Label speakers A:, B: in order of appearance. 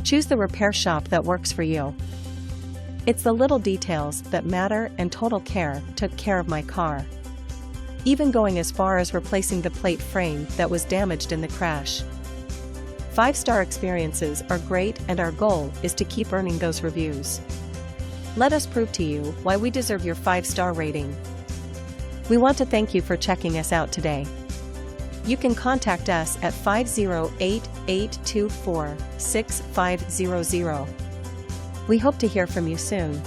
A: Choose the repair shop that works for you. It's the little details that matter, and Total Care took care of my car. Even going as far as replacing the plate frame that was damaged in the crash. 5-star experiences are great, and our goal is to keep earning those reviews. Let us prove to you why we deserve your 5-star rating. We want to thank you for checking us out today. You can contact us at 508-824-6500. We hope to hear from you soon.